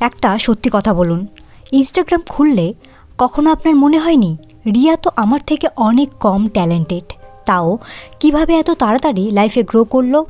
একটা সত্যি কথা বলুন, ইনস্টাগ্রাম খুললে কখনো আপনার মনে হয়নি রিয়া তো আমার থেকে অনেক কম ট্যালেন্টেড, তাও কিভাবে এত তাড়াতাড়ি লাইফে গ্রো করলো?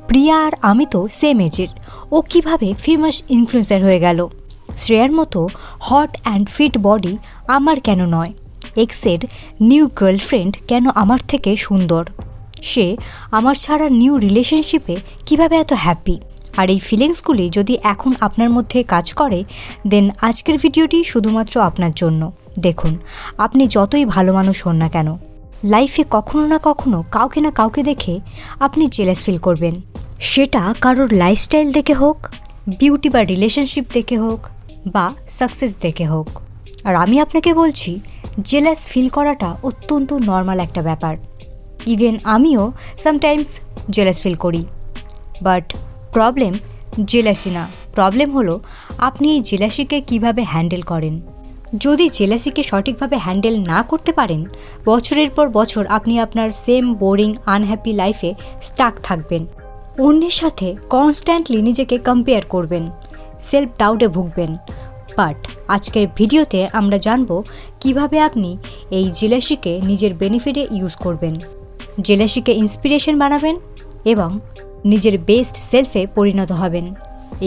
প্রিয়া আর আমি তো সেম এজের, ও কিভাবে ফেমাস ইনফ্লুয়েন্সার হয়ে গেল? শ্রেয়ার মতো হট অ্যান্ড ফিট বডি আমার কেন নয়? এক্সের নিউ গার্লফ্রেন্ড কেন আমার থেকে সুন্দর? সে আমার ছাড়া নিউ রিলেশনশিপে কিভাবে এত হ্যাপি? আর এই ফিলিংসগুলি যদি এখন আপনার মধ্যে কাজ করে, দেন আজকের ভিডিওটি শুধুমাত্র আপনার জন্য। দেখুন, আপনি যতই ভালো মানুষ হন না কেন, লাইফে কখনো না কখনো কাউকে না কাউকে দেখে আপনি জেলাস ফিল করবেন। সেটা কারোর লাইফস্টাইল দেখে হোক, বিউটি বা রিলেশনশিপ দেখে হোক, বা সাকসেস দেখে হোক। আর আমি আপনাকে বলছি, জেলাস ফিল করাটা অত্যন্ত নর্মাল একটা ব্যাপার। ইভেন আমিও সামটাইমস জেলাস ফিল করি। বাট প্রবলেম জেলাসি না, প্রবলেম হলো আপনি এই জেলাসিকে কীভাবে হ্যান্ডেল করেন। যদি জেলাসিকে সঠিকভাবে হ্যান্ডেল না করতে পারেন, বছরের পর বছর আপনি আপনার সেম বোরিং আনহ্যাপি লাইফে স্টাক থাকবেন। অন্যের সাথে কনস্ট্যান্টলি নিজেকে কম্পেয়ার করবেন, সেলফ ডাউটে ভুগবেন। বাট আজকের ভিডিওতে আমরা জানব কিভাবে আপনি এই জেলাসিকে নিজের বেনিফিটে ইউজ করবেন, জেলাসিকে ইন্সপিরেশন বানাবেন এবং নিজের বেস্ট সেলফে পরিণত হবেন।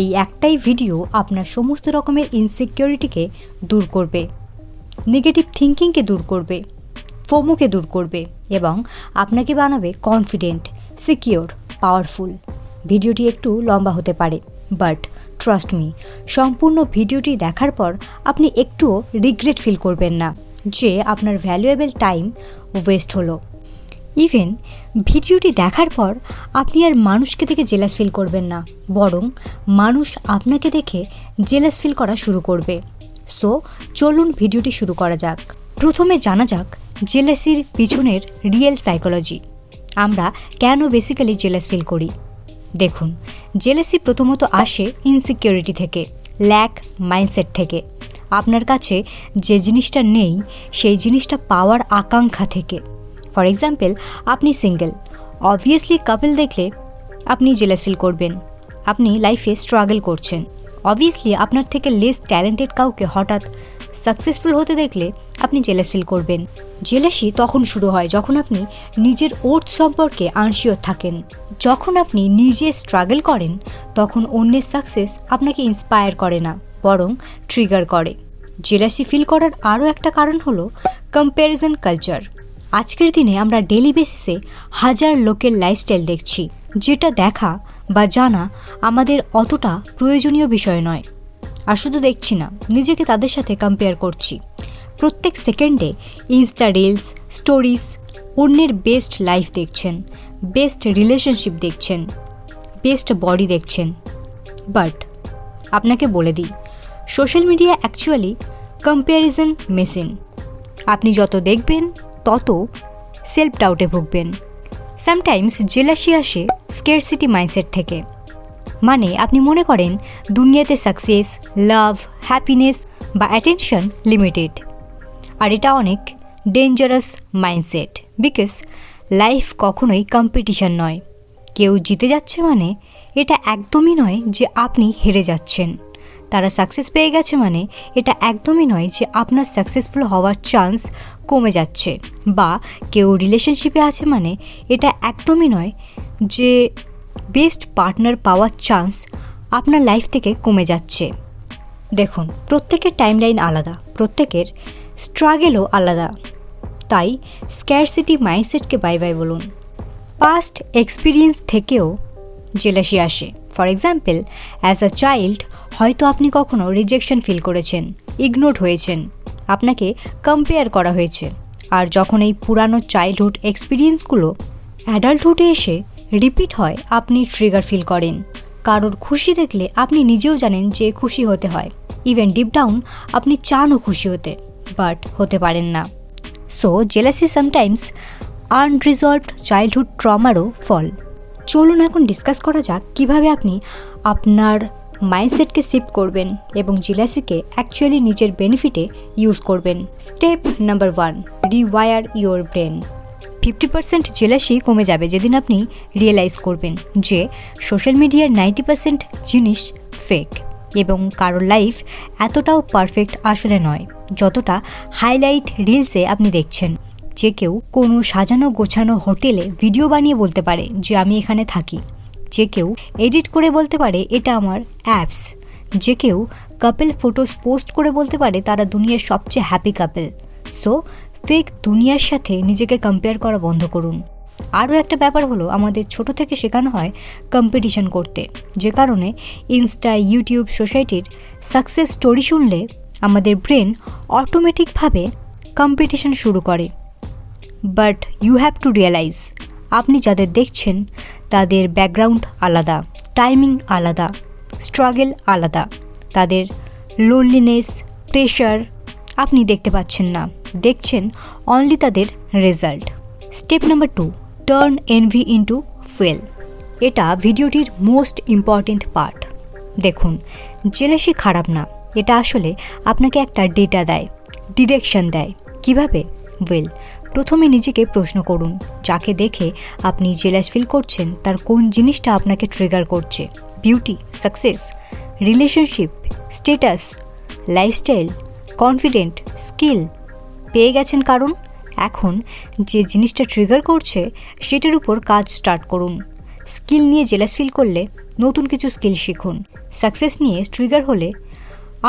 এই একটাই ভিডিও আপনার সমস্ত রকমের ইনসিকিউরিটিকে দূর করবে, নেগেটিভ থিঙ্কিংকে দূর করবে, ফোমোকে দূর করবে এবং আপনাকে বানাবে কনফিডেন্ট, সিকিওর, পাওয়ারফুল। ভিডিওটি একটু লম্বা হতে পারে, বাট ট্রাস্ট মি, সম্পূর্ণ ভিডিওটি দেখার পর আপনি একটুও রিগ্রেট ফিল করবেন না যে আপনার ভ্যালুয়েবল টাইম ওয়েস্ট হলো। ইভেন ভিডিওটি দেখার পর আপনি আর মানুষকে দেখে জেলাস ফিল করবেন না, বরং মানুষ আপনাকে দেখে জেলাস ফিল করা শুরু করবে। সো চলুন ভিডিওটি শুরু করা যাক। প্রথমে জানা যাক জেলাসির পিছনের রিয়েল সাইকোলজি। আমরা কেন বেসিক্যালি জেলাস ফিল করি? দেখুন, জেলাসি প্রথমত আসে ইনসিকিউরিটি থেকে, ল্যাক মাইন্ডসেট থেকে। আপনার কাছে যে জিনিসটা নেই সেই জিনিসটা পাওয়ার আকাঙ্ক্ষা থেকে। ফর এক্সাম্পল, আপনি সিঙ্গেল, অবভিয়াসলি কাপল দেখলে আপনি জেলাস ফিল করবেন। আপনি লাইফে স্ট্রাগল করছেন, অবভিয়াসলি আপনার থেকে লেস ট্যালেন্টেড কাউকে হঠাৎ সাকসেসফুল হতে দেখলে আপনি জেলাস ফিল করবেন। জেলাসি তখন শুরু হয় যখন আপনি নিজের ওর্থ সম্পর্কে আনশিওর থাকেন। যখন আপনি নিজে স্ট্রাগল করেন, তখন অন্যের সাকসেস আপনাকে ইন্সপায়ার করে না, বরং ট্রিগার করে। জেলাসি ফিল করার আরও একটা কারণ হলো কম্প্যারিজন কালচার। আজকের দিনে আমরা ডেইলি বেসিসে হাজার লোকের লাইফস্টাইল দেখছি, যেটা দেখা বা জানা আমাদের অতটা প্রয়োজনীয় বিষয় নয়। আর শুধু দেখছি না, নিজেকে তাদের সাথে কম্পেয়ার করছি। প্রত্যেক সেকেন্ডে ইনস্টা রিলস, স্টোরিজ, অন্যের বেস্ট লাইফ দেখছেন, বেস্ট রিলেশনশিপ দেখছেন, বেস্ট বডি দেখছেন। বাট আপনাকে বলে দিই, social media actually comparison machine. আপনি যত দেখবেন তত সেলফ ডাউটে ভুগবেন। সামটাইমস জেলাসি আসে স্কারসিটি মাইন্ডসেট থেকে। মানে আপনি মনে করেন দুনিয়াতে সাকসেস, লাভ, হ্যাপিনেস বা অ্যাটেনশন লিমিটেড। আর এটা অনেক ডেঞ্জারাস মাইন্ডসেট, বিকজ লাইফ কখনোই কম্পিটিশন নয়। কেউ জিতে যাচ্ছে মানে এটা একদমই নয় যে আপনি হেরে যাচ্ছেন। তারা সাকসেস পেয়ে গেছে মানে এটা একদমই নয় যে আপনার সাকসেসফুল হওয়ার চান্স কমে যাচ্ছে। বা কেউ রিলেশনশিপে আছে মানে এটা একদমই নয় যে বেস্ট পার্টনার পাওয়ার চান্স আপনার লাইফ থেকে কমে যাচ্ছে। দেখুন, প্রত্যেকের টাইমলাইন আলাদা, প্রত্যেকের স্ট্রাগলও আলাদা। তাই স্ক্যারসিটি মাইন্ডসেটকে বাই বাই বলুন। পাস্ট এক্সপিরিয়েন্স থেকেও জেলাসি আসে। For example, as a child হয়তো আপনি কখনো রিজেকশন ফিল করেছেন, ইগনোরড হয়েছেন, আপনাকে কম্পেয়ার করা হয়েছে। আর যখন এই পুরানো চাইল্ডহুড এক্সপিরিয়েন্সগুলো অ্যাডাল্টহুডে এসে রিপিট হয়, আপনি ট্রিগার ফিল করেন। কারোর খুশি দেখলে আপনি নিজেও জানেন যে খুশি হতে হয়। ইভেন ডিপ ডাউন আপনি চানও খুশি হতে, বাট হতে পারেন না। So jealousy sometimes unresolved childhood ট্রমারও ফল। চলুন এখন ডিসকাস করা যাক কীভাবে আপনি আপনার মাইন্ডসেটকে শিফট করবেন এবং জেলাসিকে অ্যাকচুয়ালি নিজের বেনিফিটে ইউজ করবেন। Step number 1, rewire your brain. 50% jealousy কমে যাবে যেদিন আপনি রিয়েলাইজ করবেন যে সোশ্যাল মিডিয়ার 90% জিনিস ফেক। এবং কারোর লাইফ এতটাও পারফেক্ট আসলে নয় যতটা হাইলাইট রিলসে আপনি দেখছেন। যে কেউ কোনো সাজানো গোছানো হোটেলে ভিডিও বানিয়ে বলতে পারে যে আমি এখানে থাকি। যে কেউ এডিট করে বলতে পারে এটা আমার অ্যাপস। যে কেউ কাপল ফটোস পোস্ট করে বলতে পারে তারা দুনিয়ার সবচেয়ে হ্যাপি কাপল। সো ফেক দুনিয়ার সাথে নিজেকে কম্পেয়ার করা বন্ধ করুন। আরও একটা ব্যাপার হলো, আমাদের ছোট থেকে শেখানো হয় কম্পিটিশন করতে, যে কারণে ইনস্টা, ইউটিউব, সোসাইটির সাকসেস স্টোরি শুনলে আমাদের ব্রেন অটোমেটিকভাবে কম্পিটিশন শুরু করে। But you have to realise, আপনি যাদের দেখছেন তাদের ব্যাকগ্রাউন্ড আলাদা, টাইমিং আলাদা, স্ট্রাগল আলাদা, তাদের লোনলিনেস, প্রেশার আপনি দেখতে পাচ্ছেন না, দেখছেন অনলি তাদের result. Step number 2, turn envy into fuel. এটা ভিডিওটির মোস্ট ইম্পর্টেন্ট পার্ট। দেখুন, জেলাসি খারাপ না, এটা আসলে আপনাকে একটা ডেটা দেয়, ডিরেকশন দেয়। কিভাবে? ওয়েল, প্রথমে নিজেকে প্রশ্ন করুন, যাকে দেখে আপনি জেলাস ফিল করছেন তার কোন জিনিসটা আপনাকে ট্রিগার করছে? Beauty, success, relationship, status, lifestyle, confident, skill? পেয়ে গেছেন কারণ। এখন যে জিনিসটা ট্রিগার করছে সেটার উপর কাজ স্টার্ট করুন। স্কিল নিয়ে জেলাস ফিল করলে নতুন কিছু স্কিল শিখুন। সাকসেস নিয়ে ট্রিগার হলে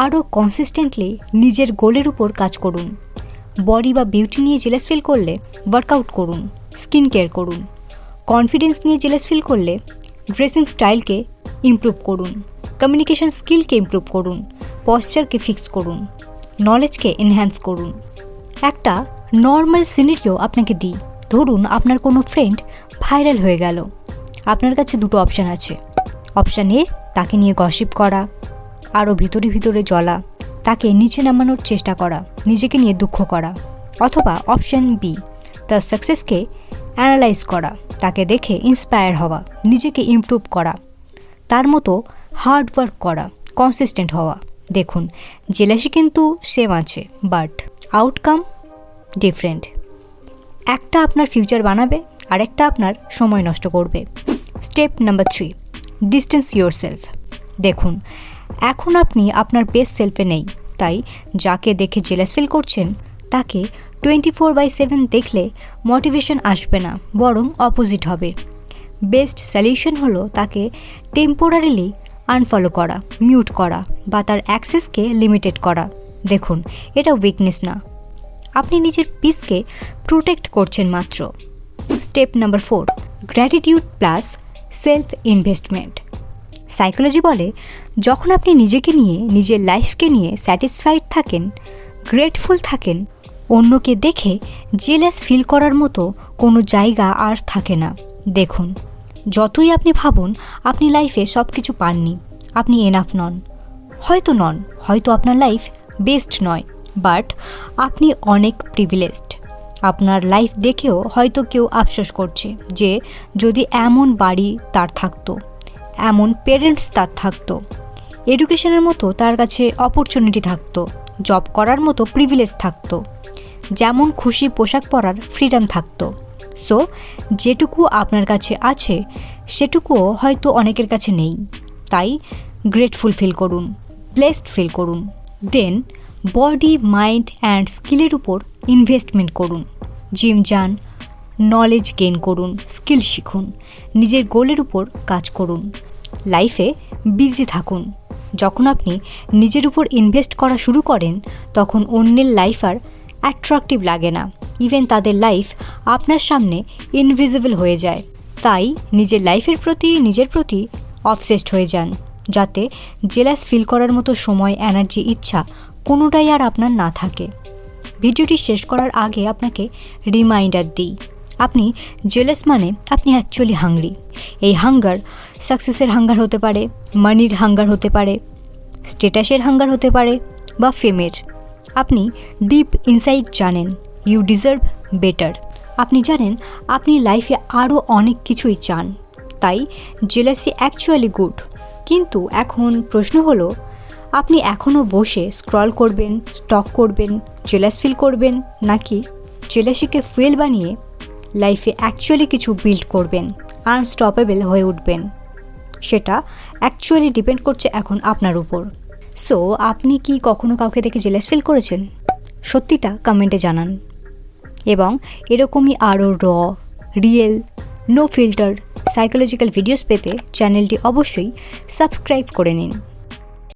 আরও কনসিস্টেন্টলি নিজের গোলের উপর কাজ করুন। বডি বা বিউটি নিয়ে জেলাস ফিল করলে ওয়ার্কআউট করুন, স্কিন কেয়ার করুন। কনফিডেন্স নিয়ে জেলাস ফিল করলে ড্রেসিং স্টাইলকে ইমপ্রুভ করুন, কমিউনিকেশন স্কিলকে ইমপ্রুভ করুন, পশ্চারকে ফিক্স করুন, নলেজকে এনহ্যান্স করুন। একটা নর্মাল সিনারিও আপনাকে দিই। ধরুন আপনার কোনো ফ্রেন্ড ভাইরাল হয়ে গেল। আপনার কাছে দুটো অপশান আছে। অপশান এ, তাকে নিয়ে গসিপ করা, আরও ভিতরে ভিতরে জ্বলা, তাকে নিচে নামানোর চেষ্টা করা, নিজেকে নিয়ে দুঃখ করা। অথবা অপশান বি, তার সাকসেসকে অ্যানালাইজ করা, তাকে দেখে ইন্সপায়ার হওয়া, নিজেকে ইমপ্রুভ করা, তার মতো হার্ড ওয়ার্ক করা, কনসিস্টেন্ট হওয়া। দেখুন, জেলাসি কিন্তু সেম আছে, বাট আউটকাম ডিফারেন্ট। একটা আপনার ফিউচার বানাবে, আরেকটা আপনার সময় নষ্ট করবে। Step number 3, distance yourself. দেখুন, এখন আপনি আপনার বেস্ট সেলফে নেই, তাই যাকে দেখে জেলাস ফিল করছেন তাকে 24/7 দেখলে মোটিভেশন আসবে না, বরং অপোজিট হবে। বেস্ট সলিউশন হলো তাকে টেম্পোরারিলি আনফলো করা, মিউট করা বা তার অ্যাক্সেসকে লিমিটেড করা। দেখুন, এটা উইকনেস না, আপনি নিজের পিসকে প্রোটেক্ট করছেন মাত্র। Step number 4, gratitude plus self investment. Psychology বলে, যখন আপনি নিজেকে নিয়ে, নিজের লাইফকে নিয়ে স্যাটিসফাইড থাকেন, গ্রেটফুল থাকেন, অন্যকে দেখে জেলাস ফিল করার মতো কোনো জায়গা আর থাকে না। দেখুন, যতই আপনি ভাবুন আপনি লাইফে সব কিছু পাননি, আপনি এনাফ নন, হয়তো আপনার লাইফ বেস্ট নয়, বাট আপনি অনেক প্রিভিলেজড। আপনার লাইফ দেখেও হয়তো কেউ আফসোস করছে যে যদি এমন বাড়ি তার থাকতো, এমন পেরেন্টস তার থাকতো, এডুকেশনের মতো তার কাছে অপরচুনিটি থাকতো, জব করার মতো প্রিভিলেজ থাকতো, যেমন খুশি পোশাক পরার ফ্রিডম থাকতো। সো যেটুকু আপনার কাছে আছে সেটুকুও হয়তো অনেকের কাছে নেই। তাই গ্রেটফুল ফিল করুন, ব্লেসড ফিল করুন। দেন বডি, মাইন্ড অ্যান্ড স্কিলের উপর ইনভেস্টমেন্ট করুন। জিম যান, নলেজ গেইন করুন, স্কিল শিখুন, নিজের গোলের উপর কাজ করুন, লাইফে বিজি থাকুন। যখন আপনি নিজের উপর ইনভেস্ট করা শুরু করেন তখন অন্যের লাইফ আর অ্যাট্রাকটিভ লাগে না, ইভেন তাদের লাইফ আপনার সামনে ইনভিজিবল হয়ে যায়। তাই নিজের লাইফের প্রতি, নিজের প্রতি অবসেসড হয়ে যান, যাতে জেলাস ফিল করার মতো সময়, এনার্জি, ইচ্ছা কোনোটাই আর আপনার না থাকে। ভিডিওটি শেষ করার আগে আপনাকে রিমাইন্ডার দিই, আপনি জেলাস মানে আপনি অ্যাকচুয়ালি হাংরি। এই হাঙ্গার সাকসেসের হাঙ্গার হতে পারে, মানির হাঙ্গার হতে পারে, স্ট্যাটাসের হাঙ্গার হতে পারে বা ফেমের। আপনি ডিপ ইনসাইড জানেন ইউ ডিজার্ভ বেটার। আপনি জানেন আপনি লাইফে আরও অনেক কিছুই চান, তাই জেলাসি অ্যাকচুয়ালি গুড। কিন্তু এখন প্রশ্ন হলো, আপনি এখনও বসে স্ক্রল করবেন, স্টক করবেন, জেলাস ফিল করবেন, নাকি জেলাসিকে ফুয়েল বানিয়ে লাইফে অ্যাকচুয়ালি কিছু বিল্ড করবেন, আনস্টপেবল হয়ে উঠবেন? সেটা অ্যাকচুয়ালি ডিপেন্ড করছে এখন আপনার উপর। সো আপনি কি কখনো কাউকে দেখে জেলাস ফিল করেছেন? সত্যিটা কমেন্টে জানান। এবং এরকমই আরও real, no filter psychological videos পেতে চ্যানেলটি অবশ্যই সাবস্ক্রাইব করে নিন।